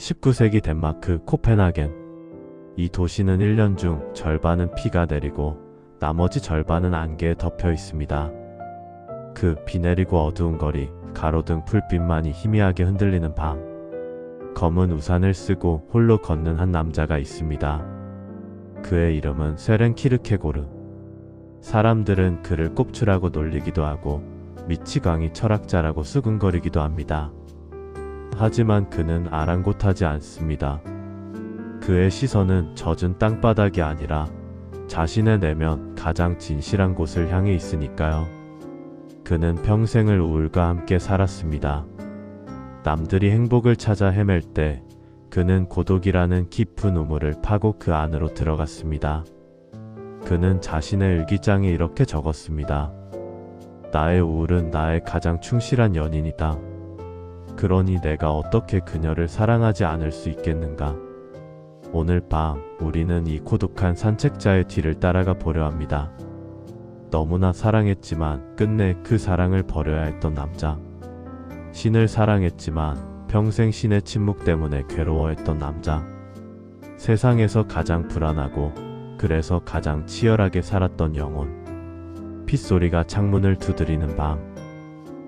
19세기 덴마크 코펜하겐. 이 도시는 1년 중 절반은 비가 내리고 나머지 절반은 안개에 덮여 있습니다. 그 비 내리고 어두운 거리, 가로등 불빛만이 희미하게 흔들리는 밤. 검은 우산을 쓰고 홀로 걷는 한 남자가 있습니다. 그의 이름은 쇠렌 키르케고르. 사람들은 그를 꼽추라고 놀리기도 하고 미치광이 철학자라고 수근거리기도 합니다. 하지만 그는 아랑곳하지 않습니다. 그의 시선은 젖은 땅바닥이 아니라 자신의 내면 가장 진실한 곳을 향해 있으니까요. 그는 평생을 우울과 함께 살았습니다. 남들이 행복을 찾아 헤맬 때 그는 고독이라는 깊은 우물을 파고 그 안으로 들어갔습니다. 그는 자신의 일기장에 이렇게 적었습니다. 나의 우울은 나의 가장 충실한 연인이다. 그러니 내가 어떻게 그녀를 사랑하지 않을 수 있겠는가? 오늘 밤 우리는 이 고독한 산책자의 뒤를 따라가 보려 합니다. 너무나 사랑했지만 끝내 그 사랑을 버려야 했던 남자. 신을 사랑했지만 평생 신의 침묵 때문에 괴로워했던 남자. 세상에서 가장 불안하고 그래서 가장 치열하게 살았던 영혼. 핏소리가 창문을 두드리는 밤.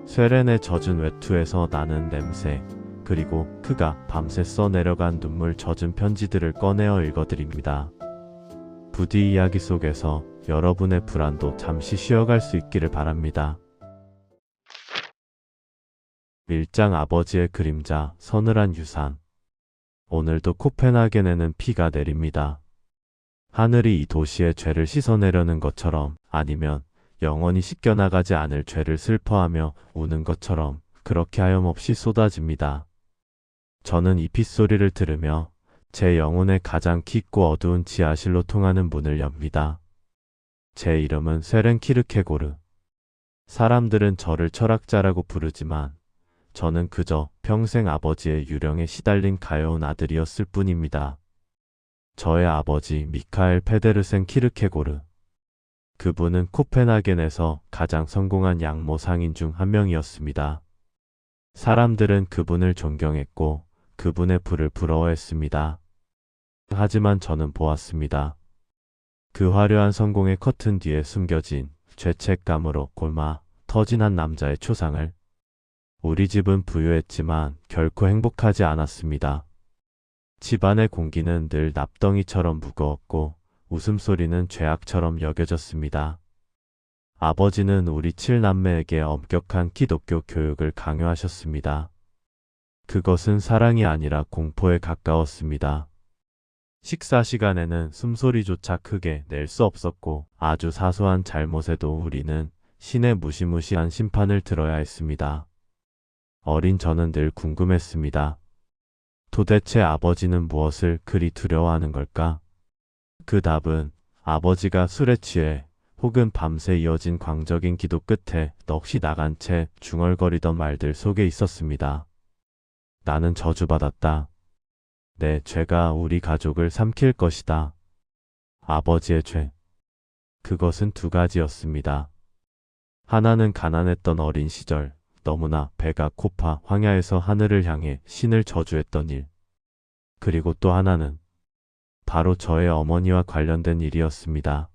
쇠렌의 젖은 외투에서 나는 냄새, 그리고 그가 밤새 써내려간 눈물 젖은 편지들을 꺼내어 읽어드립니다. 부디 이야기 속에서 여러분의 불안도 잠시 쉬어갈 수 있기를 바랍니다. 밀장 아버지의 그림자, 서늘한 유산. 오늘도 코펜하겐에는 비가 내립니다. 하늘이 이 도시의 죄를 씻어내려는 것처럼, 아니면 영원히 씻겨나가지 않을 죄를 슬퍼하며 우는 것처럼 그렇게 하염없이 쏟아집니다. 저는 이 빗소리를 들으며 제 영혼의 가장 깊고 어두운 지하실로 통하는 문을 엽니다. 제 이름은 쇠렌 키르케고르. 사람들은 저를 철학자라고 부르지만 저는 그저 평생 아버지의 유령에 시달린 가여운 아들이었을 뿐입니다. 저의 아버지 미카엘 페데르센 키르케고르. 그분은 코펜하겐에서 가장 성공한 양모 상인 중 한 명이었습니다. 사람들은 그분을 존경했고 그분의 부를 부러워했습니다. 하지만 저는 보았습니다. 그 화려한 성공의 커튼 뒤에 숨겨진 죄책감으로 골마 터진 한 남자의 초상을. 우리 집은 부유했지만 결코 행복하지 않았습니다. 집안의 공기는 늘 납덩이처럼 무거웠고 웃음소리는 죄악처럼 여겨졌습니다. 아버지는 우리 7남매에게 엄격한 기독교 교육을 강요하셨습니다. 그것은 사랑이 아니라 공포에 가까웠습니다. 식사 시간에는 숨소리조차 크게 낼 수 없었고 아주 사소한 잘못에도 우리는 신의 무시무시한 심판을 들어야 했습니다. 어린 저는 늘 궁금했습니다. 도대체 아버지는 무엇을 그리 두려워하는 걸까? 그 답은 아버지가 술에 취해 혹은 밤새 이어진 광적인 기도 끝에 넋이 나간 채 중얼거리던 말들 속에 있었습니다. 나는 저주받았다. 내 죄가 우리 가족을 삼킬 것이다. 아버지의 죄. 그것은 두 가지였습니다. 하나는 가난했던 어린 시절, 너무나 배가 고파 황야에서 하늘을 향해 신을 저주했던 일. 그리고 또 하나는 바로 저의 어머니와 관련된 일이었습니다.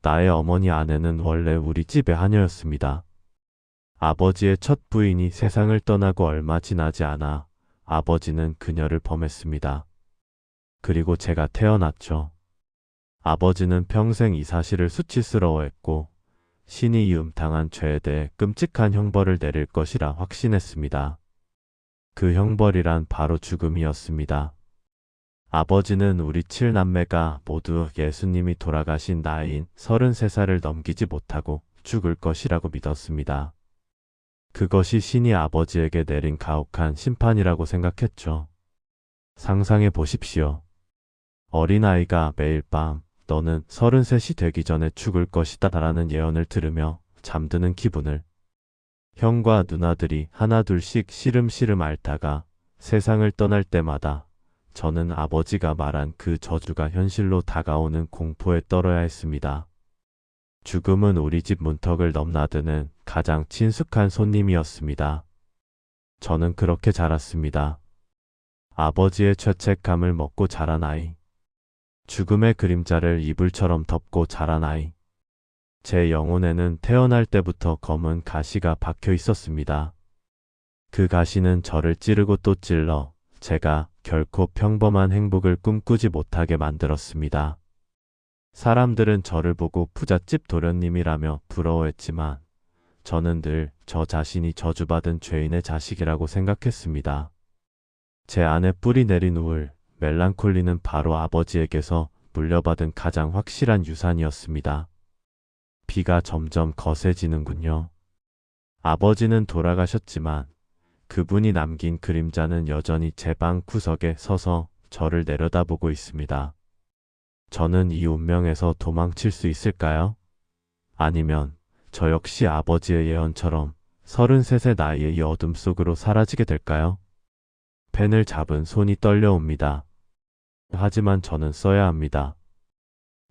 나의 어머니 아내는 원래 우리 집의 하녀였습니다. 아버지의 첫 부인이 세상을 떠나고 얼마 지나지 않아 아버지는 그녀를 범했습니다. 그리고 제가 태어났죠. 아버지는 평생 이 사실을 수치스러워했고 신이 이 음탕한 죄에 대해 끔찍한 형벌을 내릴 것이라 확신했습니다. 그 형벌이란 바로 죽음이었습니다. 아버지는 우리 7남매가 모두 예수님이 돌아가신 나이인 33살을 넘기지 못하고 죽을 것이라고 믿었습니다. 그것이 신이 아버지에게 내린 가혹한 심판이라고 생각했죠. 상상해 보십시오. 어린아이가 매일 밤 너는 33이 되기 전에 죽을 것이다 라는 예언을 들으며 잠드는 기분을. 형과 누나들이 하나둘씩 시름시름 앓다가 세상을 떠날 때마다 저는 아버지가 말한 그 저주가 현실로 다가오는 공포에 떨어야 했습니다. 죽음은 우리 집 문턱을 넘나드는 가장 친숙한 손님이었습니다. 저는 그렇게 자랐습니다. 아버지의 죄책감을 먹고 자란 아이. 죽음의 그림자를 이불처럼 덮고 자란 아이. 제 영혼에는 태어날 때부터 검은 가시가 박혀 있었습니다. 그 가시는 저를 찌르고 또 찔러 제가 결코 평범한 행복을 꿈꾸지 못하게 만들었습니다. 사람들은 저를 보고 부잣집 도련님이라며 부러워했지만 저는 늘 저 자신이 저주받은 죄인의 자식이라고 생각했습니다. 제 안에 뿌리 내린 우울, 멜랑콜리는 바로 아버지에게서 물려받은 가장 확실한 유산이었습니다. 비가 점점 거세지는군요. 아버지는 돌아가셨지만 그분이 남긴 그림자는 여전히 제 방 구석에 서서 저를 내려다보고 있습니다. 저는 이 운명에서 도망칠 수 있을까요? 아니면 저 역시 아버지의 예언처럼 33의 나이에 이 어둠 속으로 사라지게 될까요? 펜을 잡은 손이 떨려옵니다. 하지만 저는 써야 합니다.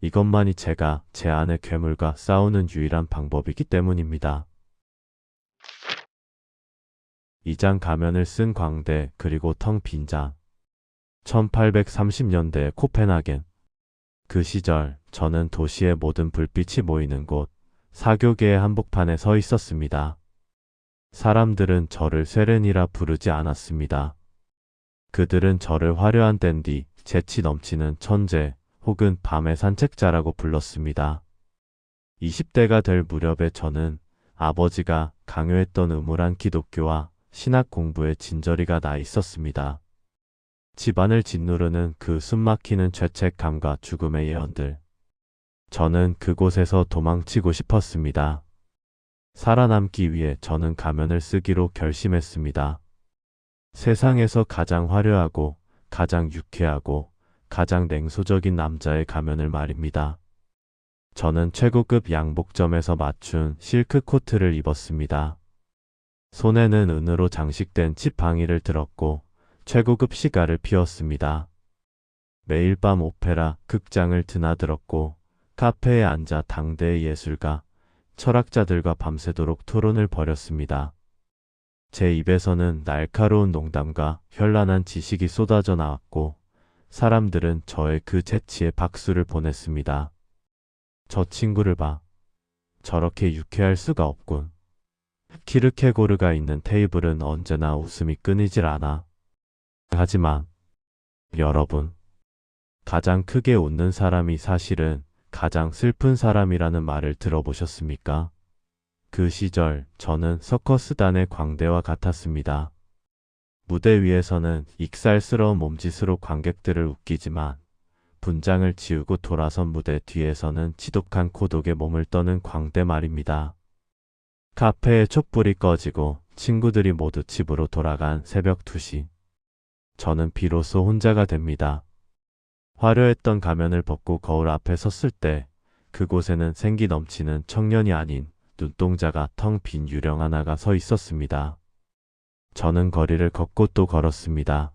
이것만이 제가 제 안의 괴물과 싸우는 유일한 방법이기 때문입니다. 2장 가면을 쓴 광대 그리고 텅 빈 장. 1830년대 코펜하겐. 그 시절 저는 도시의 모든 불빛이 모이는 곳 사교계의 한복판에 서 있었습니다. 사람들은 저를 쇠렌이라 부르지 않았습니다. 그들은 저를 화려한 댄디, 재치 넘치는 천재 혹은 밤의 산책자라고 불렀습니다. 20대가 될 무렵에 저는 아버지가 강요했던 음울한 기독교와 신학 공부에 진저리가 나 있었습니다. 집안을 짓누르는 그 숨막히는 죄책감과 죽음의 예언들. 저는 그곳에서 도망치고 싶었습니다. 살아남기 위해 저는 가면을 쓰기로 결심했습니다. 세상에서 가장 화려하고 가장 유쾌하고 가장 냉소적인 남자의 가면을 말입니다. 저는 최고급 양복점에서 맞춘 실크 코트를 입었습니다. 손에는 은으로 장식된 지팡이를 들었고 최고급 시가를 피웠습니다. 매일 밤 오페라 극장을 드나들었고 카페에 앉아 당대의 예술가, 철학자들과 밤새도록 토론을 벌였습니다. 제 입에서는 날카로운 농담과 현란한 지식이 쏟아져 나왔고 사람들은 저의 그 재치에 박수를 보냈습니다. 저 친구를 봐. 저렇게 유쾌할 수가 없군. 키르케고르가 있는 테이블은 언제나 웃음이 끊이질 않아. 하지만 여러분, 가장 크게 웃는 사람이 사실은 가장 슬픈 사람이라는 말을 들어보셨습니까? 그 시절 저는 서커스단의 광대와 같았습니다. 무대 위에서는 익살스러운 몸짓으로 관객들을 웃기지만 분장을 지우고 돌아선 무대 뒤에서는 지독한 고독에 몸을 떠는 광대 말입니다. 카페의 촛불이 꺼지고 친구들이 모두 집으로 돌아간 새벽 2시. 저는 비로소 혼자가 됩니다. 화려했던 가면을 벗고 거울 앞에 섰을 때 그곳에는 생기 넘치는 청년이 아닌 눈동자가 텅 빈 유령 하나가 서 있었습니다. 저는 거리를 걷고 또 걸었습니다.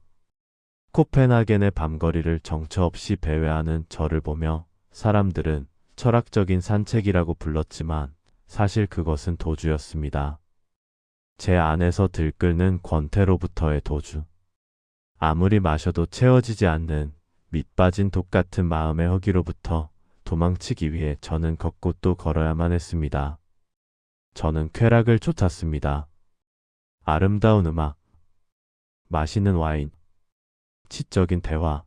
코펜하겐의 밤거리를 정처 없이 배회하는 저를 보며 사람들은 철학적인 산책이라고 불렀지만 사실 그것은 도주였습니다. 제 안에서 들끓는 권태로부터의 도주. 아무리 마셔도 채워지지 않는 밑빠진 독 같은 마음의 허기로부터 도망치기 위해 저는 걷고 또 걸어야만 했습니다. 저는 쾌락을 쫓았습니다. 아름다운 음악, 맛있는 와인, 지적인 대화,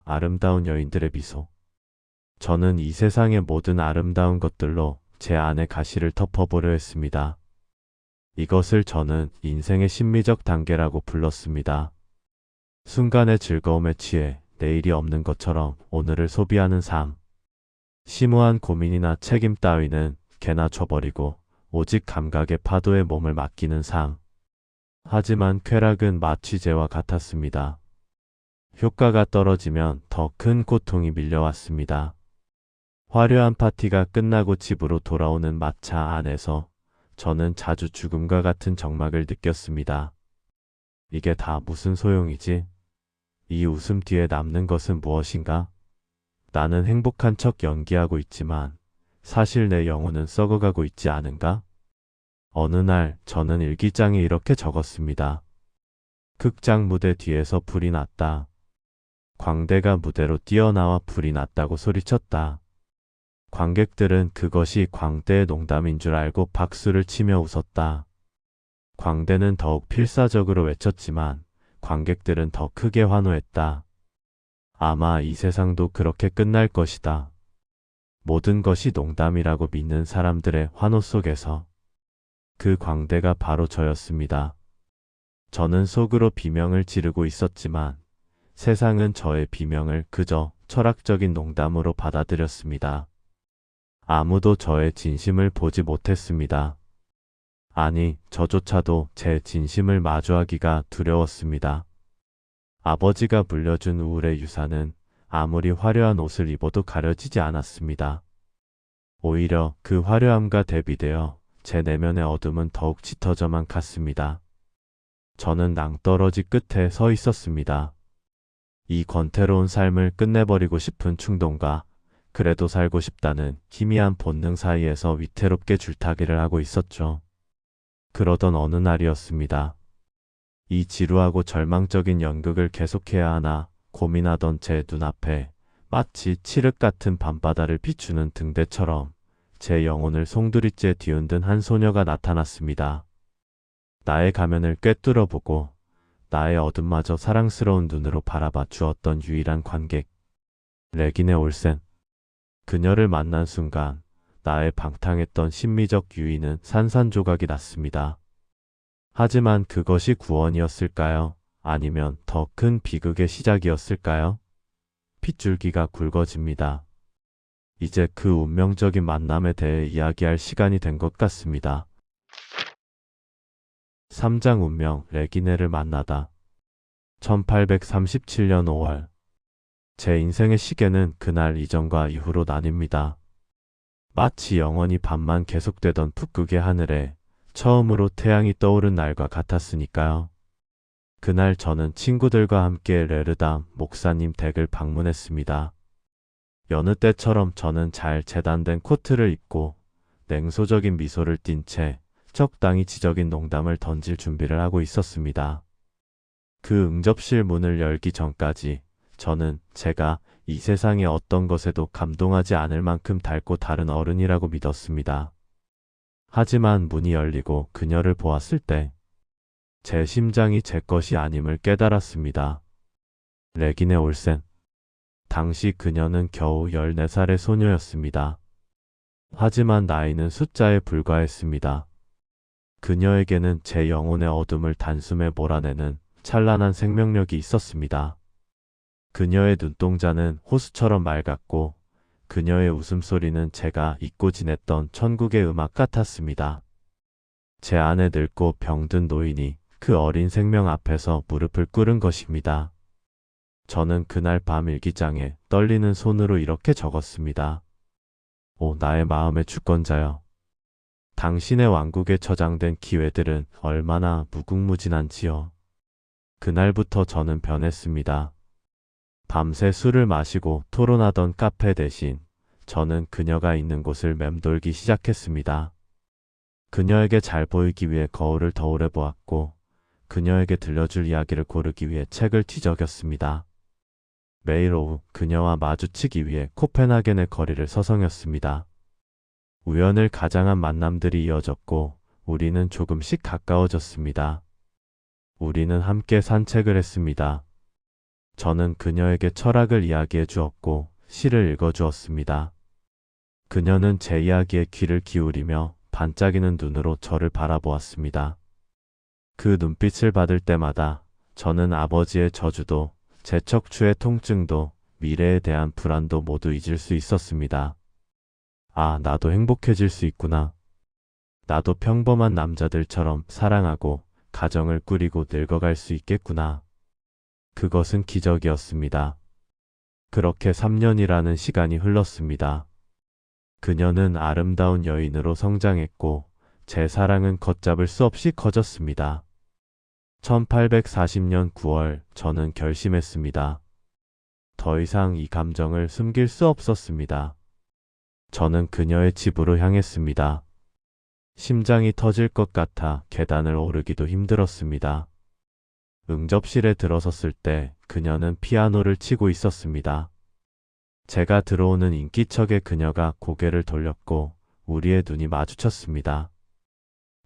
아름다운 여인들의 미소. 저는 이 세상의 모든 아름다운 것들로 제 안의 가시를 덮어보려 했습니다. 이것을 저는 인생의 심미적 단계라고 불렀습니다. 순간의 즐거움에 취해 내일이 없는 것처럼 오늘을 소비하는 삶. 심오한 고민이나 책임 따위는 개나 줘버리고 오직 감각의 파도에 몸을 맡기는 삶. 하지만 쾌락은 마취제와 같았습니다. 효과가 떨어지면 더 큰 고통이 밀려왔습니다. 화려한 파티가 끝나고 집으로 돌아오는 마차 안에서 저는 자주 죽음과 같은 적막을 느꼈습니다. 이게 다 무슨 소용이지? 이 웃음 뒤에 남는 것은 무엇인가? 나는 행복한 척 연기하고 있지만 사실 내 영혼은 썩어가고 있지 않은가? 어느 날 저는 일기장에 이렇게 적었습니다. 극장 무대 뒤에서 불이 났다. 광대가 무대로 뛰어나와 불이 났다고 소리쳤다. 관객들은 그것이 광대의 농담인 줄 알고 박수를 치며 웃었다. 광대는 더욱 필사적으로 외쳤지만 관객들은 더 크게 환호했다. 아마 이 세상도 그렇게 끝날 것이다. 모든 것이 농담이라고 믿는 사람들의 환호 속에서 그 광대가 바로 저였습니다. 저는 속으로 비명을 지르고 있었지만 세상은 저의 비명을 그저 철학적인 농담으로 받아들였습니다. 아무도 저의 진심을 보지 못했습니다. 아니, 저조차도 제 진심을 마주하기가 두려웠습니다. 아버지가 물려준 우울의 유산은 아무리 화려한 옷을 입어도 가려지지 않았습니다. 오히려 그 화려함과 대비되어 제 내면의 어둠은 더욱 짙어져만 갔습니다. 저는 낭떠러지 끝에 서 있었습니다. 이 권태로운 삶을 끝내버리고 싶은 충동과 그래도 살고 싶다는 희미한 본능 사이에서 위태롭게 줄타기를 하고 있었죠. 그러던 어느 날이었습니다. 이 지루하고 절망적인 연극을 계속해야 하나 고민하던 제 눈앞에 마치 칠흑 같은 밤바다를 비추는 등대처럼 제 영혼을 송두리째 뒤흔든 한 소녀가 나타났습니다. 나의 가면을 꿰뚫어 보고 나의 어둠마저 사랑스러운 눈으로 바라봐 주었던 유일한 관객, 레기네 올센. 그녀를 만난 순간 나의 방탕했던 심미적 유의는 산산조각이 났습니다. 하지만 그것이 구원이었을까요? 아니면 더 큰 비극의 시작이었을까요? 핏줄기가 굵어집니다. 이제 그 운명적인 만남에 대해 이야기할 시간이 된 것 같습니다. 3장 운명, 레기네를 만나다. 1837년 5월. 제 인생의 시계는 그날 이전과 이후로 나뉩니다. 마치 영원히 밤만 계속되던 북극의 하늘에 처음으로 태양이 떠오른 날과 같았으니까요. 그날 저는 친구들과 함께 레르담 목사님 댁을 방문했습니다. 여느 때처럼 저는 잘 재단된 코트를 입고 냉소적인 미소를 띤 채 적당히 지적인 농담을 던질 준비를 하고 있었습니다. 그 응접실 문을 열기 전까지 저는 제가 이 세상의 어떤 것에도 감동하지 않을 만큼 닳고 다른 어른이라고 믿었습니다. 하지만 문이 열리고 그녀를 보았을 때 제 심장이 제 것이 아님을 깨달았습니다. 레기네 올센. 당시 그녀는 겨우 14살의 소녀였습니다. 하지만 나이는 숫자에 불과했습니다. 그녀에게는 제 영혼의 어둠을 단숨에 몰아내는 찬란한 생명력이 있었습니다. 그녀의 눈동자는 호수처럼 맑았고 그녀의 웃음소리는 제가 잊고 지냈던 천국의 음악 같았습니다. 제 안에 늙고 병든 노인이 그 어린 생명 앞에서 무릎을 꿇은 것입니다. 저는 그날 밤 일기장에 떨리는 손으로 이렇게 적었습니다. 오, 나의 마음의 주권자여. 당신의 왕국에 저장된 기회들은 얼마나 무궁무진한지요. 그날부터 저는 변했습니다. 밤새 술을 마시고 토론하던 카페 대신 저는 그녀가 있는 곳을 맴돌기 시작했습니다. 그녀에게 잘 보이기 위해 거울을 더 오래 보았고 그녀에게 들려줄 이야기를 고르기 위해 책을 뒤적였습니다. 매일 오후 그녀와 마주치기 위해 코펜하겐의 거리를 서성였습니다. 우연을 가장한 만남들이 이어졌고 우리는 조금씩 가까워졌습니다. 우리는 함께 산책을 했습니다. 저는 그녀에게 철학을 이야기해 주었고 시를 읽어 주었습니다. 그녀는 제 이야기에 귀를 기울이며 반짝이는 눈으로 저를 바라보았습니다. 그 눈빛을 받을 때마다 저는 아버지의 저주도 제 척추의 통증도 미래에 대한 불안도 모두 잊을 수 있었습니다. 아, 나도 행복해질 수 있구나. 나도 평범한 남자들처럼 사랑하고 가정을 꾸리고 늙어갈 수 있겠구나. 그것은 기적이었습니다. 그렇게 3년이라는 시간이 흘렀습니다. 그녀는 아름다운 여인으로 성장했고 제 사랑은 걷잡을 수 없이 커졌습니다. 1840년 9월 저는 결심했습니다. 더 이상 이 감정을 숨길 수 없었습니다. 저는 그녀의 집으로 향했습니다. 심장이 터질 것 같아 계단을 오르기도 힘들었습니다. 응접실에 들어섰을 때 그녀는 피아노를 치고 있었습니다. 제가 들어오는 인기척에 그녀가 고개를 돌렸고 우리의 눈이 마주쳤습니다.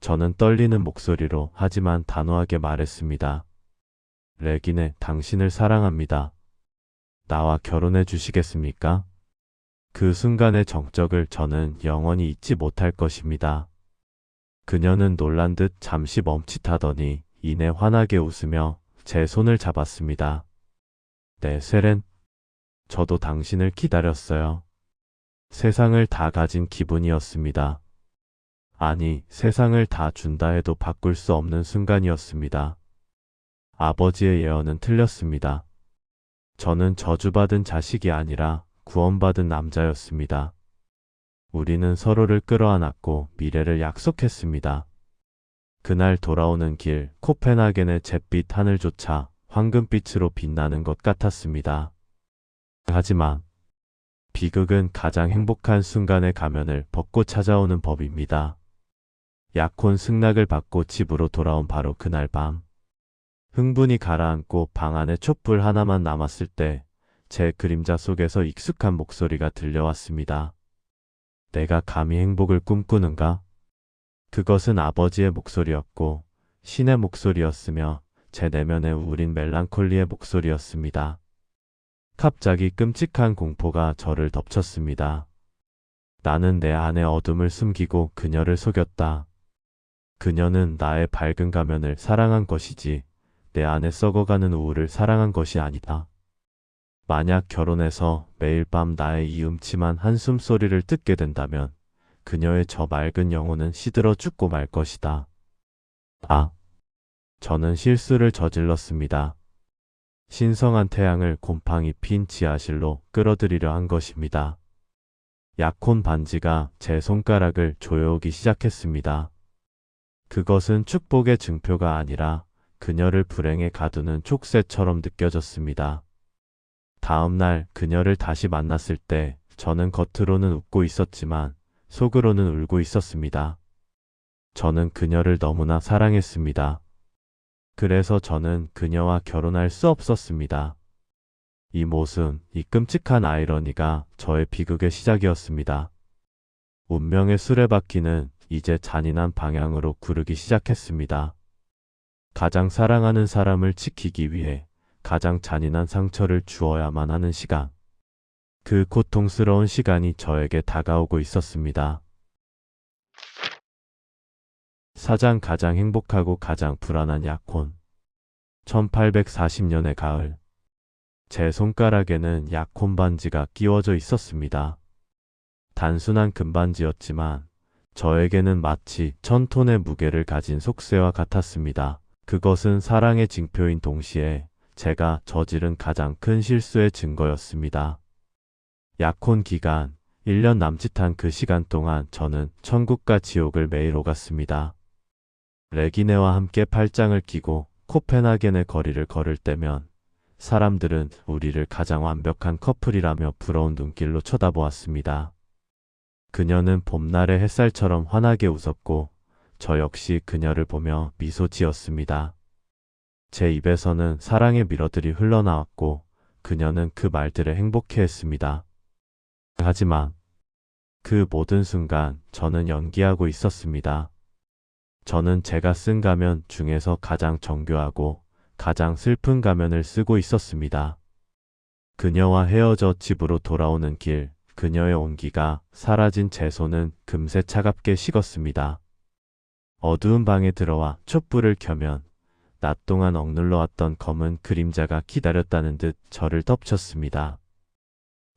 저는 떨리는 목소리로 하지만 단호하게 말했습니다. 레기네, 당신을 사랑합니다. 나와 결혼해 주시겠습니까? 그 순간의 정적을 저는 영원히 잊지 못할 것입니다. 그녀는 놀란 듯 잠시 멈칫하더니 이내 환하게 웃으며 제 손을 잡았습니다. 네, 세렌. 저도 당신을 기다렸어요. 세상을 다 가진 기분이었습니다. 아니, 세상을 다 준다 해도 바꿀 수 없는 순간이었습니다. 아버지의 예언은 틀렸습니다. 저는 저주받은 자식이 아니라 구원받은 남자였습니다. 우리는 서로를 끌어안았고 미래를 약속했습니다. 그날 돌아오는 길, 코펜하겐의 잿빛 하늘조차 황금빛으로 빛나는 것 같았습니다. 하지만 비극은 가장 행복한 순간의 가면을 벗고 찾아오는 법입니다. 약혼 승낙을 받고 집으로 돌아온 바로 그날 밤. 흥분이 가라앉고 방 안에 촛불 하나만 남았을 때 제 그림자 속에서 익숙한 목소리가 들려왔습니다. 내가 감히 행복을 꿈꾸는가? 그것은 아버지의 목소리였고 신의 목소리였으며 제 내면에 우린 멜랑콜리의 목소리였습니다. 갑자기 끔찍한 공포가 저를 덮쳤습니다. 나는 내 안의 어둠을 숨기고 그녀를 속였다. 그녀는 나의 밝은 가면을 사랑한 것이지 내 안에 썩어가는 우울을 사랑한 것이 아니다. 만약 결혼해서 매일 밤 나의 이 음침한 한숨 소리를 듣게 된다면 그녀의 저 맑은 영혼은 시들어 죽고 말 것이다. 아, 저는 실수를 저질렀습니다. 신성한 태양을 곰팡이 핀 지하실로 끌어들이려 한 것입니다. 약혼 반지가 제 손가락을 조여오기 시작했습니다. 그것은 축복의 증표가 아니라 그녀를 불행에 가두는 촉새처럼 느껴졌습니다. 다음 날 그녀를 다시 만났을 때 저는 겉으로는 웃고 있었지만 속으로는 울고 있었습니다. 저는 그녀를 너무나 사랑했습니다. 그래서 저는 그녀와 결혼할 수 없었습니다. 이 모순, 이 끔찍한 아이러니가 저의 비극의 시작이었습니다. 운명의 수레바퀴는 이제 잔인한 방향으로 구르기 시작했습니다. 가장 사랑하는 사람을 지키기 위해 가장 잔인한 상처를 주어야만 하는 시간. 그 고통스러운 시간이 저에게 다가오고 있었습니다. 사장 가장 행복하고 가장 불안한 약혼. 1840년의 가을. 제 손가락에는 약혼 반지가 끼워져 있었습니다. 단순한 금반지였지만 저에게는 마치 1000톤의 무게를 가진 속세와 같았습니다. 그것은 사랑의 징표인 동시에 제가 저지른 가장 큰 실수의 증거였습니다. 약혼 기간 1년 남짓한 그 시간 동안 저는 천국과 지옥을 매일 오갔습니다. 레기네와 함께 팔짱을 끼고 코펜하겐의 거리를 걸을 때면 사람들은 우리를 가장 완벽한 커플이라며 부러운 눈길로 쳐다보았습니다. 그녀는 봄날의 햇살처럼 환하게 웃었고 저 역시 그녀를 보며 미소 지었습니다. 제 입에서는 사랑의 미러들이 흘러나왔고 그녀는 그 말들에 행복해했습니다. 하지만 그 모든 순간 저는 연기하고 있었습니다. 저는 제가 쓴 가면 중에서 가장 정교하고 가장 슬픈 가면을 쓰고 있었습니다. 그녀와 헤어져 집으로 돌아오는 길, 그녀의 온기가 사라진 제 손은 금세 차갑게 식었습니다. 어두운 방에 들어와 촛불을 켜면 낮 동안 억눌러 왔던 검은 그림자가 기다렸다는 듯 저를 덮쳤습니다.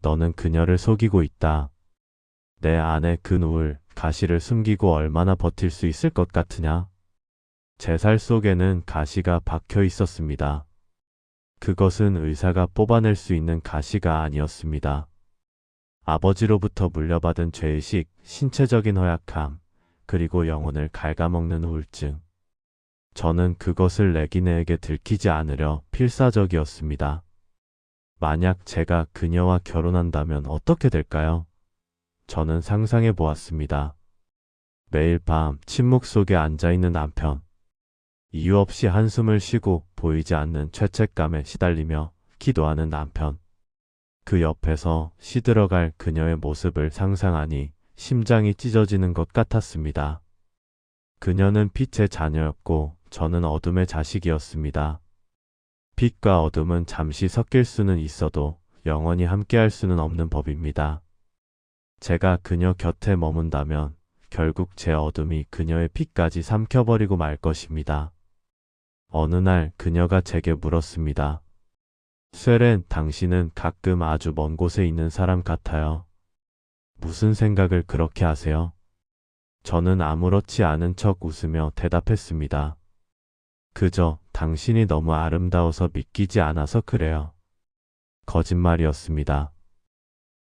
너는 그녀를 속이고 있다. 내 안에 그 누울 가시를 숨기고 얼마나 버틸 수 있을 것 같으냐? 제 살 속에는 가시가 박혀 있었습니다. 그것은 의사가 뽑아낼 수 있는 가시가 아니었습니다. 아버지로부터 물려받은 죄의식, 신체적인 허약함, 그리고 영혼을 갉아먹는 우울증. 저는 그것을 레기네에게 들키지 않으려 필사적이었습니다. 만약 제가 그녀와 결혼한다면 어떻게 될까요? 저는 상상해 보았습니다. 매일 밤 침묵 속에 앉아있는 남편. 이유 없이 한숨을 쉬고 보이지 않는 죄책감에 시달리며 기도하는 남편. 그 옆에서 시들어갈 그녀의 모습을 상상하니 심장이 찢어지는 것 같았습니다. 그녀는 빛의 자녀였고 저는 어둠의 자식이었습니다. 빛과 어둠은 잠시 섞일 수는 있어도 영원히 함께할 수는 없는 법입니다. 제가 그녀 곁에 머문다면 결국 제 어둠이 그녀의 빛까지 삼켜버리고 말 것입니다. 어느 날 그녀가 제게 물었습니다. 쇠렌, 당신은 가끔 아주 먼 곳에 있는 사람 같아요. 무슨 생각을 그렇게 하세요? 저는 아무렇지 않은 척 웃으며 대답했습니다. 그저 당신이 너무 아름다워서 믿기지 않아서 그래요. 거짓말이었습니다.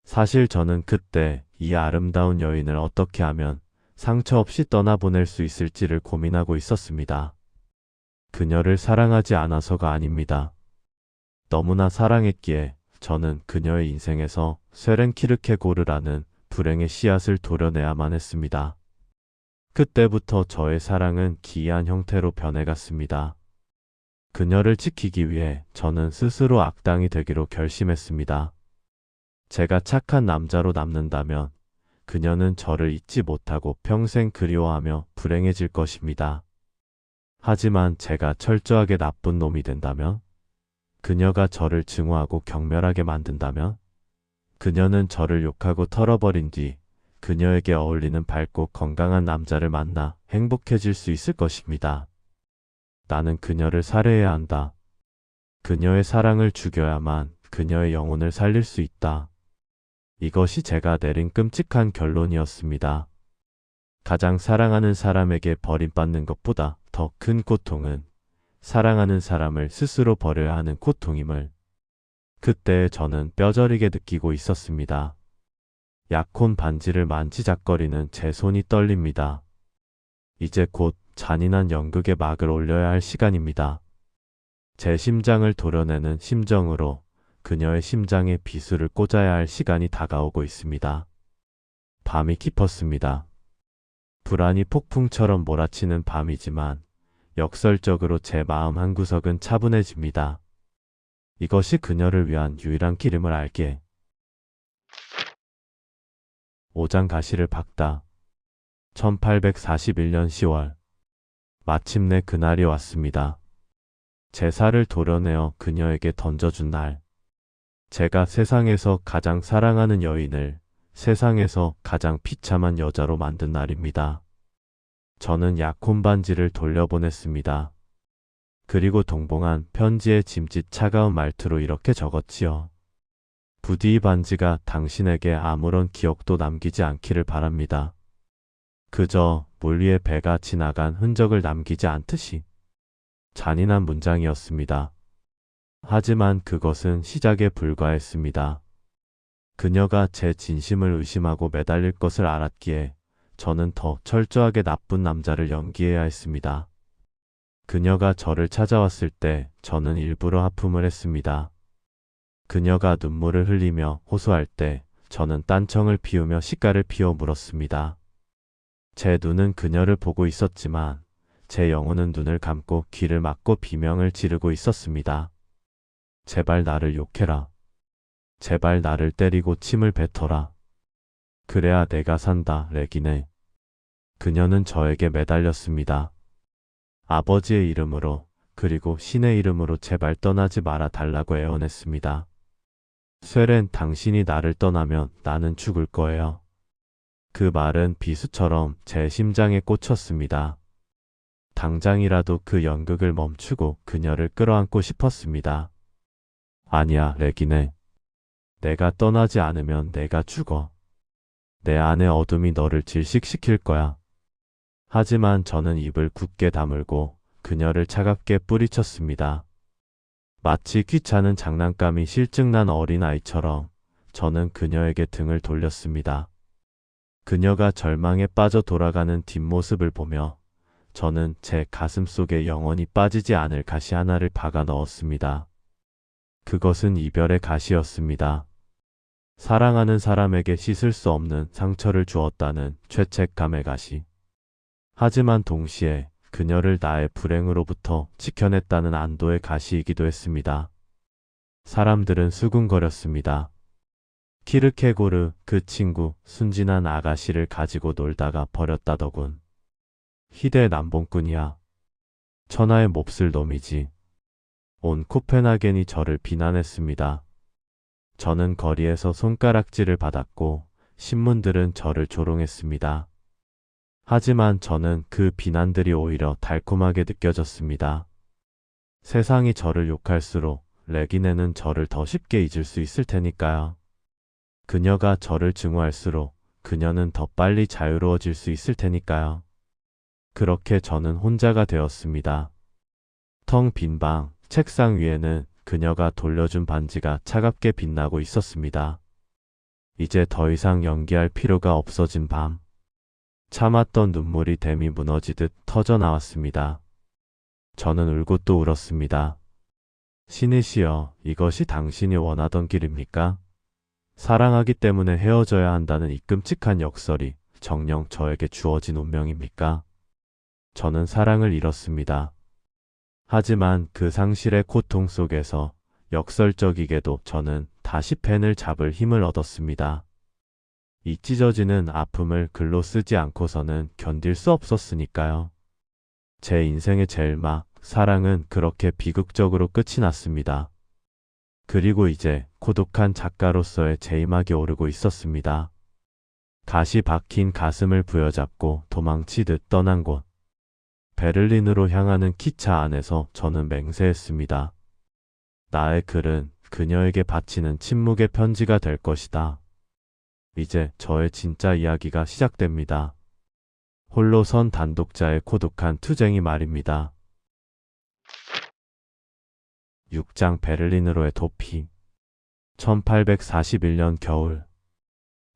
사실 저는 그때 이 아름다운 여인을 어떻게 하면 상처 없이 떠나보낼 수 있을지를 고민하고 있었습니다. 그녀를 사랑하지 않아서가 아닙니다. 너무나 사랑했기에 저는 그녀의 인생에서 쇠렌키르케고르라는 불행의 씨앗을 도려내야만 했습니다. 그때부터 저의 사랑은 기이한 형태로 변해갔습니다. 그녀를 지키기 위해 저는 스스로 악당이 되기로 결심했습니다. 제가 착한 남자로 남는다면 그녀는 저를 잊지 못하고 평생 그리워하며 불행해질 것입니다. 하지만 제가 철저하게 나쁜 놈이 된다면, 그녀가 저를 증오하고 경멸하게 만든다면, 그녀는 저를 욕하고 털어버린 뒤 그녀에게 어울리는 밝고 건강한 남자를 만나 행복해질 수 있을 것입니다. 나는 그녀를 살해해야 한다. 그녀의 사랑을 죽여야만 그녀의 영혼을 살릴 수 있다. 이것이 제가 내린 끔찍한 결론이었습니다. 가장 사랑하는 사람에게 버림받는 것보다 더 큰 고통은 사랑하는 사람을 스스로 버려야 하는 고통임을 그때 저는 뼈저리게 느끼고 있었습니다. 약혼 반지를 만지작거리는 제 손이 떨립니다. 이제 곧 잔인한 연극의 막을 올려야 할 시간입니다. 제 심장을 도려내는 심정으로 그녀의 심장에 비수를 꽂아야 할 시간이 다가오고 있습니다. 밤이 깊었습니다. 불안이 폭풍처럼 몰아치는 밤이지만 역설적으로 제 마음 한구석은 차분해집니다. 이것이 그녀를 위한 유일한 길임을 알게. 오장가시를 박다. 1841년 10월. 마침내 그날이 왔습니다. 제사를 도려내어 그녀에게 던져준 날. 제가 세상에서 가장 사랑하는 여인을 세상에서 가장 비참한 여자로 만든 날입니다. 저는 약혼 반지를 돌려보냈습니다. 그리고 동봉한 편지에 짐짓 차가운 말투로 이렇게 적었지요. 부디 이 반지가 당신에게 아무런 기억도 남기지 않기를 바랍니다. 그저 물 위에 배가 지나간 흔적을 남기지 않듯이. 잔인한 문장이었습니다. 하지만 그것은 시작에 불과했습니다. 그녀가 제 진심을 의심하고 매달릴 것을 알았기에 저는 더 철저하게 나쁜 남자를 연기해야 했습니다. 그녀가 저를 찾아왔을 때 저는 일부러 하품을 했습니다. 그녀가 눈물을 흘리며 호소할 때 저는 딴청을 피우며 시가를 피워 물었습니다. 제 눈은 그녀를 보고 있었지만 제 영혼은 눈을 감고 귀를 막고 비명을 지르고 있었습니다. 제발 나를 욕해라. 제발 나를 때리고 침을 뱉어라. 그래야 내가 산다, 레기네. 그녀는 저에게 매달렸습니다. 아버지의 이름으로 그리고 신의 이름으로 제발 떠나지 말아 달라고 애원했습니다. 쇠렌, 당신이 나를 떠나면 나는 죽을 거예요. 그 말은 비수처럼 제 심장에 꽂혔습니다. 당장이라도 그 연극을 멈추고 그녀를 끌어안고 싶었습니다. 아니야, 레기네. 내가 떠나지 않으면 내가 죽어. 내 안의 어둠이 너를 질식시킬 거야. 하지만 저는 입을 굳게 다물고 그녀를 차갑게 뿌리쳤습니다. 마치 귀찮은 장난감이 실증난 어린아이처럼 저는 그녀에게 등을 돌렸습니다. 그녀가 절망에 빠져 돌아가는 뒷모습을 보며 저는 제 가슴 속에 영원히 빠지지 않을 가시 하나를 박아 넣었습니다. 그것은 이별의 가시였습니다. 사랑하는 사람에게 씻을 수 없는 상처를 주었다는 죄책감의 가시. 하지만 동시에 그녀를 나의 불행으로부터 지켜냈다는 안도의 가시이기도 했습니다. 사람들은 수군거렸습니다. 키르케고르, 그 친구, 순진한 아가씨를 가지고 놀다가 버렸다더군. 희대 남봉꾼이야. 천하의 몹쓸 놈이지. 온 코펜하겐이 저를 비난했습니다. 저는 거리에서 손가락질을 받았고 신문들은 저를 조롱했습니다. 하지만 저는 그 비난들이 오히려 달콤하게 느껴졌습니다. 세상이 저를 욕할수록 레기네는 저를 더 쉽게 잊을 수 있을 테니까요. 그녀가 저를 증오할수록 그녀는 더 빨리 자유로워질 수 있을 테니까요. 그렇게 저는 혼자가 되었습니다. 텅 빈 방, 책상 위에는 그녀가 돌려준 반지가 차갑게 빛나고 있었습니다. 이제 더 이상 연기할 필요가 없어진 밤. 참았던 눈물이 댐이 무너지듯 터져 나왔습니다. 저는 울고 또 울었습니다. 신이시여, 이것이 당신이 원하던 길입니까? 사랑하기 때문에 헤어져야 한다는 이 끔찍한 역설이 정녕 저에게 주어진 운명입니까? 저는 사랑을 잃었습니다. 하지만 그 상실의 고통 속에서 역설적이게도 저는 다시 펜을 잡을 힘을 얻었습니다. 이 찢어지는 아픔을 글로 쓰지 않고서는 견딜 수 없었으니까요. 제 인생의 제일 막 사랑은 그렇게 비극적으로 끝이 났습니다. 그리고 이제 고독한 작가로서의 제이막이 오르고 있었습니다. 가시 박힌 가슴을 부여잡고 도망치듯 떠난 곳. 베를린으로 향하는 기차 안에서 저는 맹세했습니다. 나의 글은 그녀에게 바치는 침묵의 편지가 될 것이다. 이제 저의 진짜 이야기가 시작됩니다. 홀로 선 단독자의 고독한 투쟁이 말입니다. 6장 베를린으로의 도피. 1841년 겨울.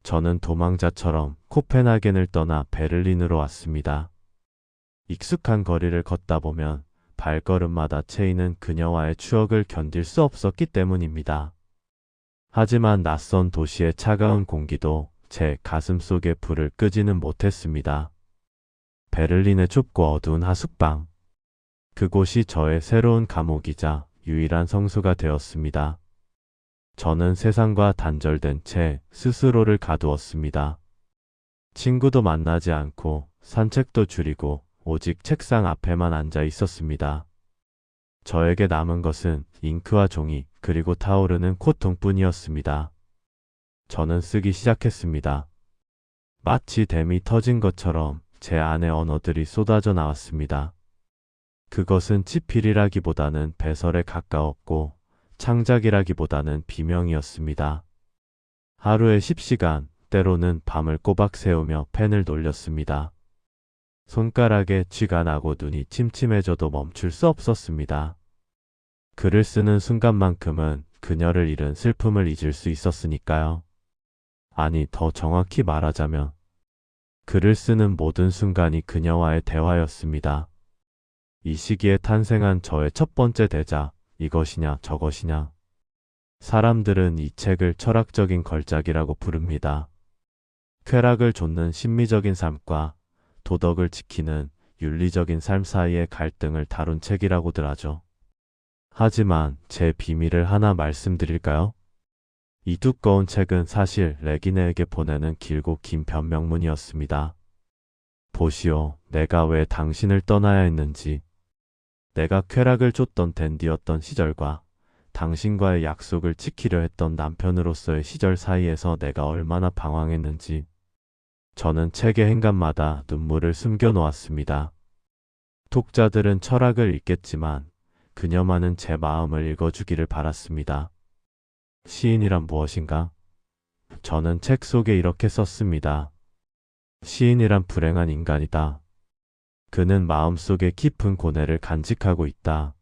저는 도망자처럼 코펜하겐을 떠나 베를린으로 왔습니다. 익숙한 거리를 걷다 보면 발걸음마다 채이는 그녀와의 추억을 견딜 수 없었기 때문입니다. 하지만 낯선 도시의 차가운 공기도 제 가슴 속의 불을 끄지는 못했습니다. 베를린의 좁고 어두운 하숙방. 그곳이 저의 새로운 감옥이자 유일한 성수가 되었습니다. 저는 세상과 단절된 채 스스로를 가두었습니다. 친구도 만나지 않고 산책도 줄이고 오직 책상 앞에만 앉아 있었습니다. 저에게 남은 것은 잉크와 종이 그리고 타오르는 고통뿐이었습니다. 저는 쓰기 시작했습니다. 마치 댐이 터진 것처럼 제 안의 언어들이 쏟아져 나왔습니다. 그것은 치필이라기보다는 배설에 가까웠고 창작이라기보다는 비명이었습니다. 하루에 10시간, 때로는 밤을 꼬박 새우며 펜을 돌렸습니다. 손가락에 쥐가 나고 눈이 침침해져도 멈출 수 없었습니다. 글을 쓰는 순간만큼은 그녀를 잃은 슬픔을 잊을 수 있었으니까요. 아니, 더 정확히 말하자면 글을 쓰는 모든 순간이 그녀와의 대화였습니다. 이 시기에 탄생한 저의 첫 번째 대작, 이것이냐 저것이냐. 사람들은 이 책을 철학적인 걸작이라고 부릅니다. 쾌락을 좇는 심미적인 삶과 도덕을 지키는 윤리적인 삶 사이의 갈등을 다룬 책이라고들 하죠. 하지만 제 비밀을 하나 말씀드릴까요? 이 두꺼운 책은 사실 레기네에게 보내는 길고 긴 변명문이었습니다. 보시오, 내가 왜 당신을 떠나야 했는지. 내가 쾌락을 쫓던 댄디였던 시절과 당신과의 약속을 지키려 했던 남편으로서의 시절 사이에서 내가 얼마나 방황했는지. 저는 책의 행간마다 눈물을 숨겨 놓았습니다. 독자들은 철학을 읽겠지만 그녀만은 제 마음을 읽어주기를 바랐습니다. 시인이란 무엇인가? 저는 책 속에 이렇게 썼습니다. 시인이란 불행한 인간이다. 그는 마음속에 깊은 고뇌를 간직하고 있다.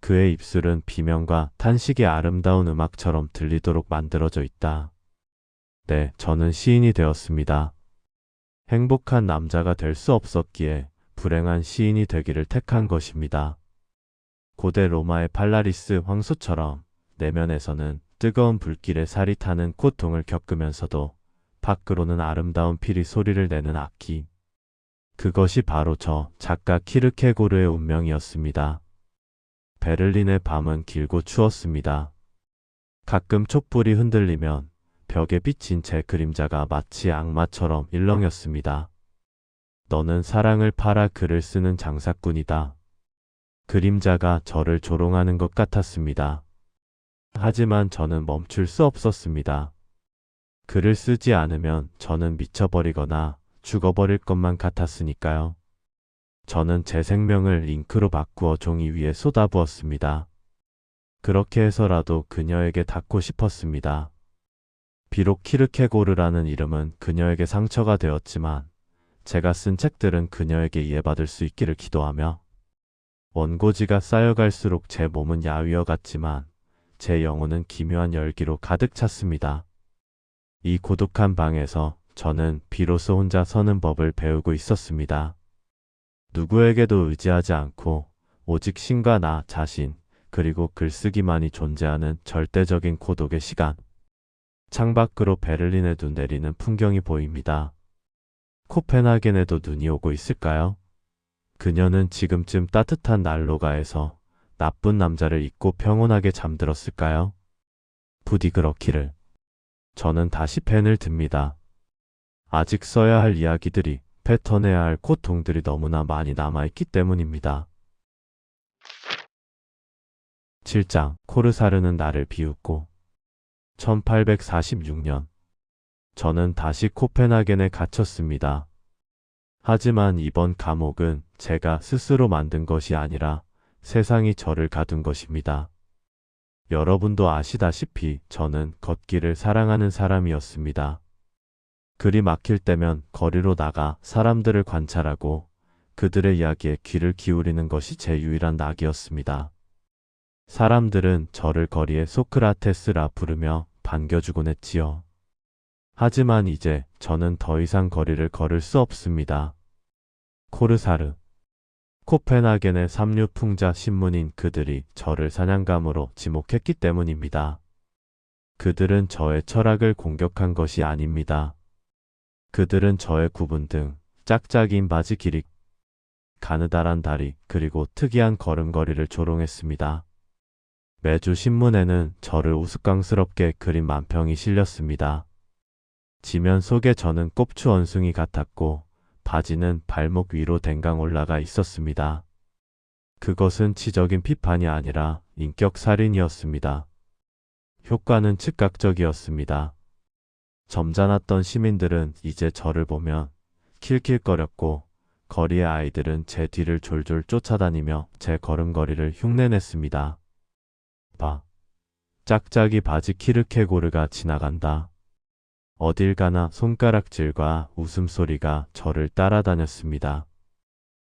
그의 입술은 비명과 탄식의 아름다운 음악처럼 들리도록 만들어져 있다. 네, 저는 시인이 되었습니다. 행복한 남자가 될 수 없었기에 불행한 시인이 되기를 택한 것입니다. 고대 로마의 팔라리스 황소처럼 내면에서는 뜨거운 불길에 살이 타는 고통을 겪으면서도 밖으로는 아름다운 피리 소리를 내는 악기. 그것이 바로 저 작가 키르케고르의 운명이었습니다. 베를린의 밤은 길고 추웠습니다. 가끔 촛불이 흔들리면 벽에 비친 제 그림자가 마치 악마처럼 일렁였습니다. 너는 사랑을 팔아 글을 쓰는 장사꾼이다. 그림자가 저를 조롱하는 것 같았습니다. 하지만 저는 멈출 수 없었습니다. 글을 쓰지 않으면 저는 미쳐버리거나 죽어버릴 것만 같았으니까요. 저는 제 생명을 잉크로 바꾸어 종이 위에 쏟아부었습니다. 그렇게 해서라도 그녀에게 닿고 싶었습니다. 비록 키르케고르라는 이름은 그녀에게 상처가 되었지만 제가 쓴 책들은 그녀에게 이해받을 수 있기를 기도하며 원고지가 쌓여갈수록 제 몸은 야위어 같지만 제 영혼은 기묘한 열기로 가득 찼습니다. 이 고독한 방에서 저는 비로소 혼자 서는 법을 배우고 있었습니다. 누구에게도 의지하지 않고 오직 신과 나 자신 그리고 글쓰기만이 존재하는 절대적인 고독의 시간. 창밖으로 베를린에도 내리는 풍경이 보입니다. 코펜하겐에도 눈이 오고 있을까요? 그녀는 지금쯤 따뜻한 난로가에서 나쁜 남자를 잊고 평온하게 잠들었을까요? 부디 그렇기를. 저는 다시 펜을 듭니다. 아직 써야 할 이야기들이, 뱉어내야 할 고통들이 너무나 많이 남아있기 때문입니다. 7장 코르사르는 나를 비웃고 1846년 저는 다시 코펜하겐에 갇혔습니다. 하지만 이번 감옥은 제가 스스로 만든 것이 아니라 세상이 저를 가둔 것입니다. 여러분도 아시다시피 저는 걷기를 사랑하는 사람이었습니다. 글이 막힐 때면 거리로 나가 사람들을 관찰하고 그들의 이야기에 귀를 기울이는 것이 제 유일한 낙이었습니다. 사람들은 저를 거리에 소크라테스라 부르며 반겨주곤 했지요. 하지만 이제 저는 더 이상 거리를 걸을 수 없습니다. 코르사르. 코펜하겐의 삼류풍자 신문인 그들이 저를 사냥감으로 지목했기 때문입니다. 그들은 저의 철학을 공격한 것이 아닙니다. 그들은 저의 구분 등 짝짝이인 바지 길이, 가느다란 다리, 그리고 특이한 걸음걸이를 조롱했습니다. 매주 신문에는 저를 우스꽝스럽게 그린 만평이 실렸습니다. 지면 속에 저는 꼽추 원숭이 같았고 바지는 발목 위로 댕강 올라가 있었습니다. 그것은 치적인 비판이 아니라 인격 살인이었습니다. 효과는 즉각적이었습니다. 점잖았던 시민들은 이제 저를 보면 킬킬거렸고 거리의 아이들은 제 뒤를 졸졸 쫓아다니며 제 걸음걸이를 흉내냈습니다. 봐. 짝짝이 바지 키르케고르가 지나간다. 어딜 가나 손가락질과 웃음소리가 저를 따라다녔습니다.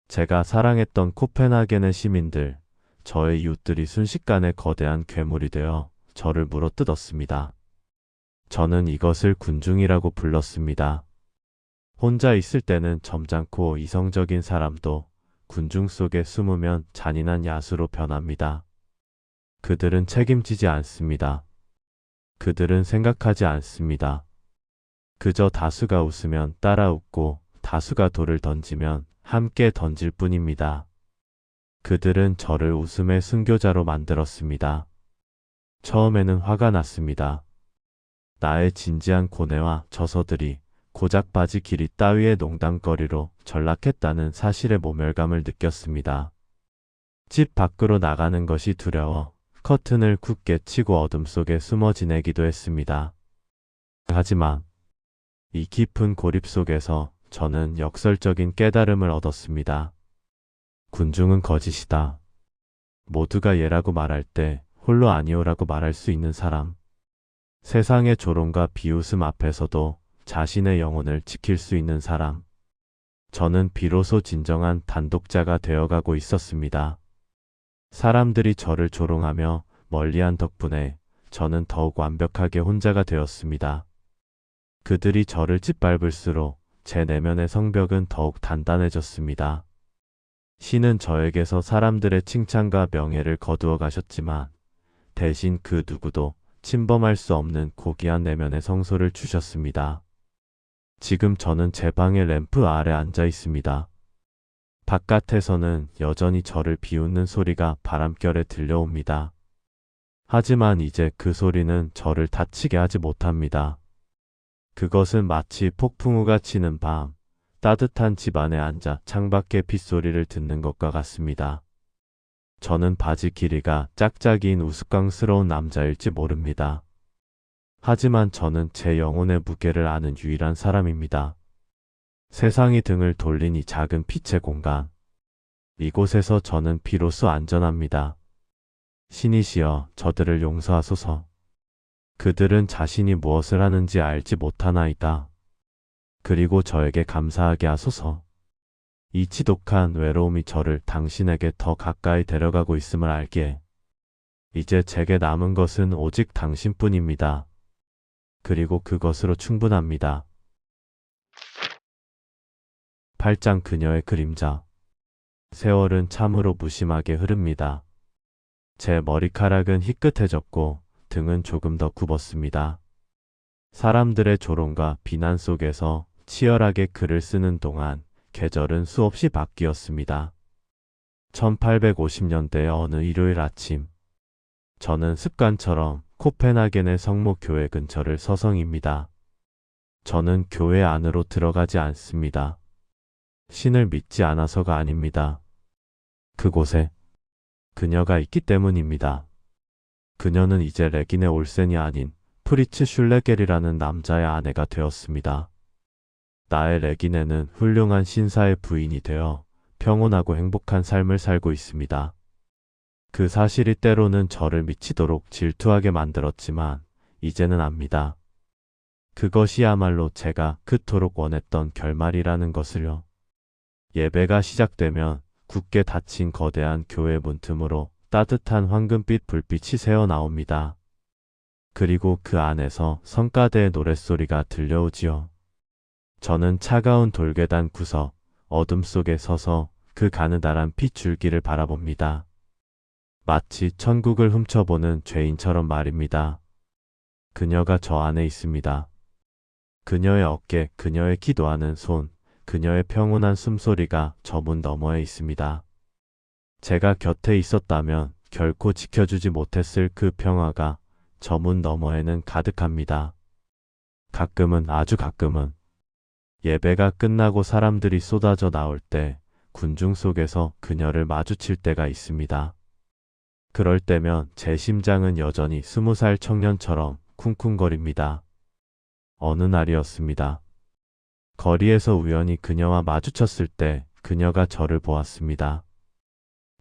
제가 사랑했던 코펜하겐의 시민들, 저의 이웃들이 순식간에 거대한 괴물이 되어 저를 물어뜯었습니다. 저는 이것을 군중이라고 불렀습니다. 혼자 있을 때는 점잖고 이성적인 사람도 군중 속에 숨으면 잔인한 야수로 변합니다. 그들은 책임지지 않습니다. 그들은 생각하지 않습니다. 그저 다수가 웃으면 따라 웃고 다수가 돌을 던지면 함께 던질 뿐입니다. 그들은 저를 웃음의 순교자로 만들었습니다. 처음에는 화가 났습니다. 나의 진지한 고뇌와 저서들이 고작 바지 길이 따위의 농담거리로 전락했다는 사실의 모멸감을 느꼈습니다. 집 밖으로 나가는 것이 두려워 커튼을 굳게 치고 어둠 속에 숨어 지내기도 했습니다. 하지만 이 깊은 고립 속에서 저는 역설적인 깨달음을 얻었습니다. 군중은 거짓이다. 모두가 예라고 말할 때 홀로 아니오라고 말할 수 있는 사람. 세상의 조롱과 비웃음 앞에서도 자신의 영혼을 지킬 수 있는 사람. 저는 비로소 진정한 단독자가 되어가고 있었습니다. 사람들이 저를 조롱하며 멀리한 덕분에 저는 더욱 완벽하게 혼자가 되었습니다. 그들이 저를 짓밟을수록 제 내면의 성벽은 더욱 단단해졌습니다. 신은 저에게서 사람들의 칭찬과 명예를 거두어 가셨지만 대신 그 누구도 침범할 수 없는 고귀한 내면의 성소를 주셨습니다. 지금 저는 제 방의 램프 아래 앉아 있습니다. 바깥에서는 여전히 저를 비웃는 소리가 바람결에 들려옵니다. 하지만 이제 그 소리는 저를 다치게 하지 못합니다. 그것은 마치 폭풍우가 치는 밤, 따뜻한 집 안에 앉아 창밖의 빗소리를 듣는 것과 같습니다. 저는 바지 길이가 짝짝이인 우스꽝스러운 남자일지 모릅니다. 하지만 저는 제 영혼의 무게를 아는 유일한 사람입니다. 세상이 등을 돌린 이 작은 빛의 공간. 이곳에서 저는 비로소 안전합니다. 신이시여, 저들을 용서하소서. 그들은 자신이 무엇을 하는지 알지 못하나이다. 그리고 저에게 감사하게 하소서. 이 지독한 외로움이 저를 당신에게 더 가까이 데려가고 있음을 알기에 이제 제게 남은 것은 오직 당신뿐입니다. 그리고 그것으로 충분합니다. 8장 그녀의 그림자. 세월은 참으로 무심하게 흐릅니다. 제 머리카락은 희끗해졌고 등은 조금 더 굽었습니다. 사람들의 조롱과 비난 속에서 치열하게 글을 쓰는 동안 계절은 수없이 바뀌었습니다. 1850년대 어느 일요일 아침, 저는 습관처럼 코펜하겐의 성모 교회 근처를 서성입니다. 저는 교회 안으로 들어가지 않습니다. 신을 믿지 않아서가 아닙니다. 그곳에 그녀가 있기 때문입니다. 그녀는 이제 레기네 올센이 아닌 프리츠 슐레겔이라는 남자의 아내가 되었습니다. 나의 레기네는 훌륭한 신사의 부인이 되어 평온하고 행복한 삶을 살고 있습니다. 그 사실이 때로는 저를 미치도록 질투하게 만들었지만 이제는 압니다. 그것이야말로 제가 그토록 원했던 결말이라는 것을요. 예배가 시작되면 굳게 닫힌 거대한 교회 문틈으로 따뜻한 황금빛 불빛이 새어나옵니다. 그리고 그 안에서 성가대의 노랫소리가 들려오지요. 저는 차가운 돌계단 구석, 어둠 속에 서서 그 가느다란 핏줄기를 바라봅니다. 마치 천국을 훔쳐보는 죄인처럼 말입니다. 그녀가 저 안에 있습니다. 그녀의 어깨, 그녀의 기도하는 손, 그녀의 평온한 숨소리가 저 문 너머에 있습니다. 제가 곁에 있었다면 결코 지켜주지 못했을 그 평화가 저 문 너머에는 가득합니다. 가끔은, 아주 가끔은 예배가 끝나고 사람들이 쏟아져 나올 때 군중 속에서 그녀를 마주칠 때가 있습니다. 그럴 때면 제 심장은 여전히 20살 청년처럼 쿵쿵거립니다. 어느 날이었습니다. 거리에서 우연히 그녀와 마주쳤을 때 그녀가 저를 보았습니다.